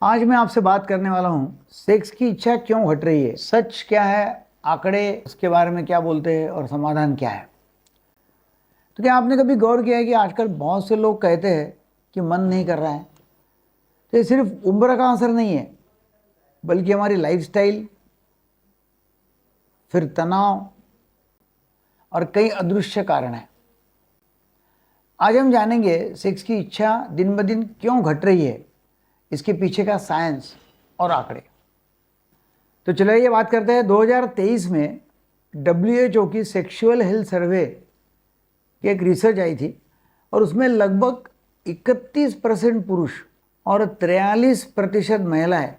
आज मैं आपसे बात करने वाला हूँ सेक्स की इच्छा क्यों घट रही है, सच क्या है, आंकड़े उसके बारे में क्या बोलते हैं और समाधान क्या है। तो क्या आपने कभी गौर किया है कि आजकल बहुत से लोग कहते हैं कि मन नहीं कर रहा है। तो ये सिर्फ उम्र का असर नहीं है, बल्कि हमारी लाइफस्टाइल, फिर तनाव और कई अदृश्य कारण हैं। आज हम जानेंगे सेक्स की इच्छा दिन ब दिन क्यों घट रही है, इसके पीछे का साइंस और आंकड़े। तो चलिए ये बात करते हैं। 2023 में WHO की सेक्सुअल हेल्थ सर्वे की एक रिसर्च आई थी और उसमें लगभग 31% पुरुष और 43% महिलाएं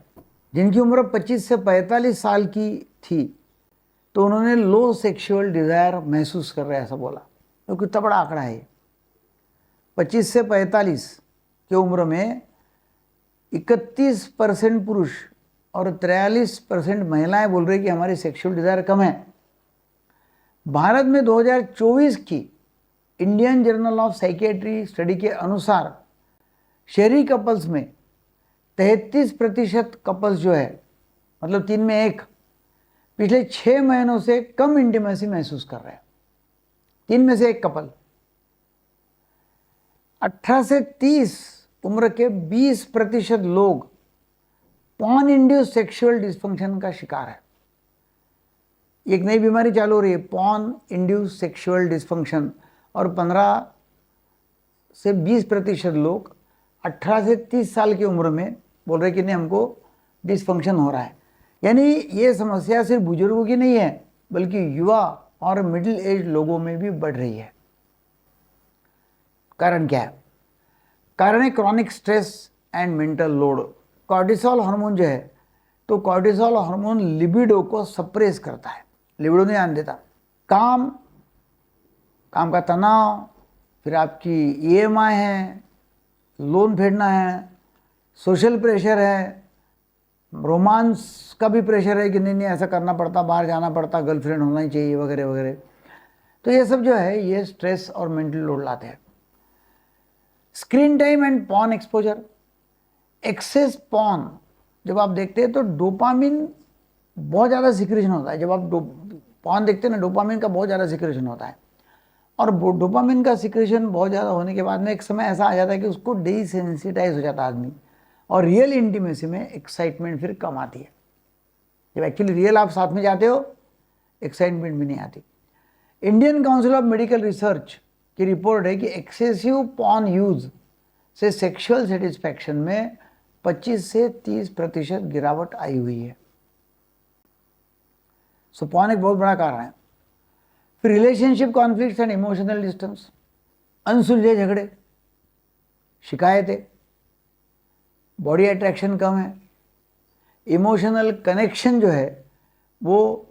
जिनकी उम्र 25 से 45 साल की थी, तो उन्होंने लो सेक्सुअल डिज़ायर महसूस कर रहे हैं, ऐसा बोला। तो कितना बड़ा आंकड़ा है। 25 से 45 की उम्र में 31% पुरुष और 43% महिलाएं बोल रही कि हमारी सेक्सुअल डिज़ायर कम है। भारत में 2024 की Indian journal of psychiatry study के अनुसार शहरी कपल्स में 33% कपल्स जो है, मतलब 3 में 1, पिछले 6 महीनों से कम इंटीमेसी महसूस कर रहे हैं। 3 में से 1 कपल। 18 से 30 उम्र के 20% लोग पॉर्न इंड्यूस सेक्सुअल डिस्फंक्शन का शिकार है। एक नई बीमारी चालू हो रही है, पॉर्न इंड्यूस सेक्सुअल डिस्फंक्शन। और 15 से 20% लोग 18 से 30 साल की उम्र में बोल रहे कि नहीं, हमको डिस्फंक्शन हो रहा है। यानी ये समस्या सिर्फ बुजुर्गों की नहीं है, बल्कि युवा और मिडिल एज लोगों में भी बढ़ रही है। कारण क्या है? कारण है chronic stress and mental load. Cortisol hormone जो है, तो कॉर्टिसोल हार्मोन लिबिडो को सप्रेस करता है, लिबिडो नहीं आने देता। काम का तनाव, फिर आपकी EMI है, लोन फेडना है, सोशल प्रेशर है, रोमांस का भी प्रेशर है कि नहीं ऐसा करना पड़ता, बाहर जाना पड़ता, गर्लफ्रेंड होना ही चाहिए वगैरह वगैरह। तो ये सब जो है ये स्ट्रेस और मेंटल लोड लाते हैं। Screen time and porn exposure. Excess porn जब आप देखते हैं तो डोपामिन बहुत ज़्यादा सिक्रेशन होता है। जब आप पॉर्न देखते हैं ना, डोपामिन का बहुत ज़्यादा सिक्रेशन होता है। और डोपामिन का सिक्रेशन बहुत ज़्यादा होने के बाद में एक समय ऐसा आ जाता है कि उसको डिसेंसिटाइज हो जाता है आदमी, और रियल इंटीमेसी में एक्साइटमेंट फिर कम आती है। जब एक्चुअली रियल आप साथ में जाते हो, एक्साइटमेंट भी नहीं आती। Indian council of medical research की रिपोर्ट है कि एक्सेसिव पॉर्न यूज से सेक्सुअल सेटिस्फैक्शन में 25 से 30% गिरावट आई हुई है। सो पॉर्न एक बहुत बड़ा कारण है। फिर relationship conflicts and emotional distance. अनसुलझे झगड़े, शिकायतें, बॉडी अट्रैक्शन कम है, इमोशनल कनेक्शन जो है वो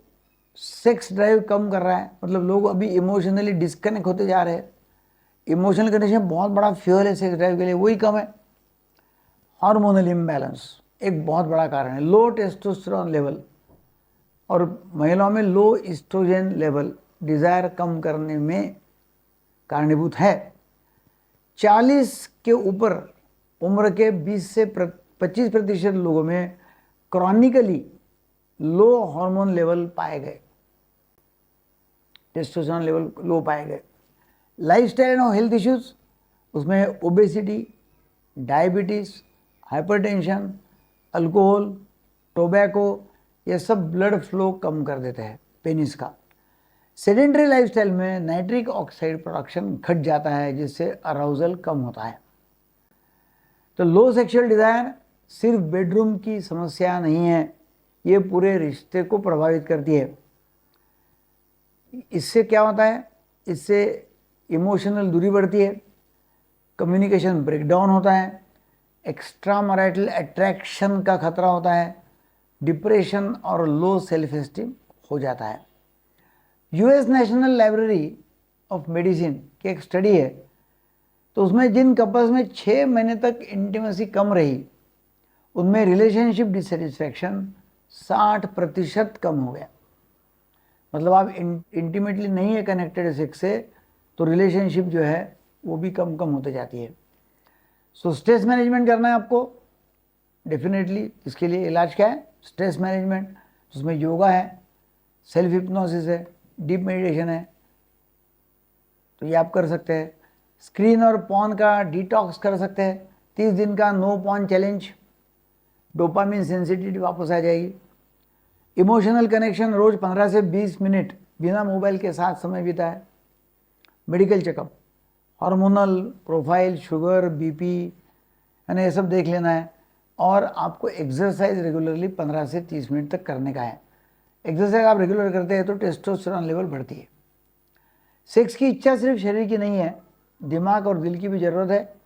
सेक्स ड्राइव कम कर रहा है। मतलब लोग अभी इमोशनली डिस्कनेक्ट होते जा रहे हैं। इमोशनल कनेक्शन बहुत बड़ा फ्यूल है सेक्स ड्राइव के लिए, वही कम है। हार्मोनल इम्बैलेंस एक बहुत बड़ा कारण है। लो टेस्टोस्टेरोन लेवल और महिलाओं में लो ईस्ट्रोजन लेवल डिज़ायर कम करने में कारणीभूत है। 40 के ऊपर उम्र के 20 से 25% लोगों में क्रॉनिकली लो हार्मोन लेवल पाए गए, टेस्टोस्टेरोन लेवल लो पाए गए। लाइफस्टाइल और हेल्थ इश्यूज, उसमें obesity, diabetes, hypertension, alcohol, tobacco, ये सब ब्लड फ्लो कम कर देते हैं पेनिस का। सेडेंटरी लाइफस्टाइल में नाइट्रिक ऑक्साइड प्रोडक्शन घट जाता है, जिससे अराउजल कम होता है। तो लो सेक्सुअल डिज़ायर सिर्फ बेडरूम की समस्या नहीं है, ये पूरे रिश्ते को प्रभावित करती है। इससे क्या होता है? इससे इमोशनल दूरी बढ़ती है, कम्युनिकेशन ब्रेकडाउन होता है, एक्स्ट्रा मैरिटल अट्रैक्शन का खतरा होता है, डिप्रेशन और लो सेल्फ एस्टीम हो जाता है। US national library of medicine की एक स्टडी है, तो उसमें जिन कपल्स में 6 महीने तक इंटीमेसी कम रही, उनमें रिलेशनशिप डिससेटिस्फैक्शन 60% कम हो गया। मतलब आप इंटीमेटली नहीं है कनेक्टेड सेक्स से, तो रिलेशनशिप जो है वो भी कम होते जाती है। सो स्ट्रेस मैनेजमेंट करना है आपको, डेफिनेटली इसके लिए इलाज क्या है? स्ट्रेस मैनेजमेंट, उसमें योगा है, सेल्फ हिप्नोसिस है, डीप मेडिटेशन है, तो ये आप कर सकते हैं। स्क्रीन और पॉन का डिटॉक्स कर सकते हैं, 30 दिन का no porn challenge, dopamine sensitivity वापस आ जाएगी। इमोशनल कनेक्शन, रोज 15 से 20 मिनट बिना मोबाइल के साथ समय बिताए। Medical checkup, hormonal profile, sugar, BP, यानी ये सब देख लेना है। और आपको एक्सरसाइज रेगुलरली 15 से 30 मिनट तक करने का है। एक्सरसाइज आप रेगुलर करते हैं तो टेस्टोस्टेरोन लेवल बढ़ती है। सेक्स की इच्छा सिर्फ शरीर की नहीं है, दिमाग और दिल की भी ज़रूरत है।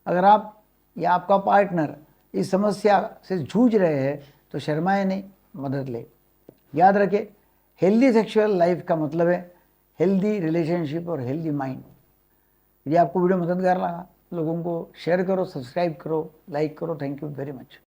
अगर आप या आपका पार्टनर इस समस्या से जूझ रहे हैं तो शर्माए नहीं, मदद ले। याद रखें, हेल्दी सेक्सुअल लाइफ का मतलब है हेल्दी रिलेशनशिप और हेल्दी माइंड। यदि आपको वीडियो मददगार लगा, लोगों को शेयर करो, सब्सक्राइब करो, लाइक करो। Thank you very much.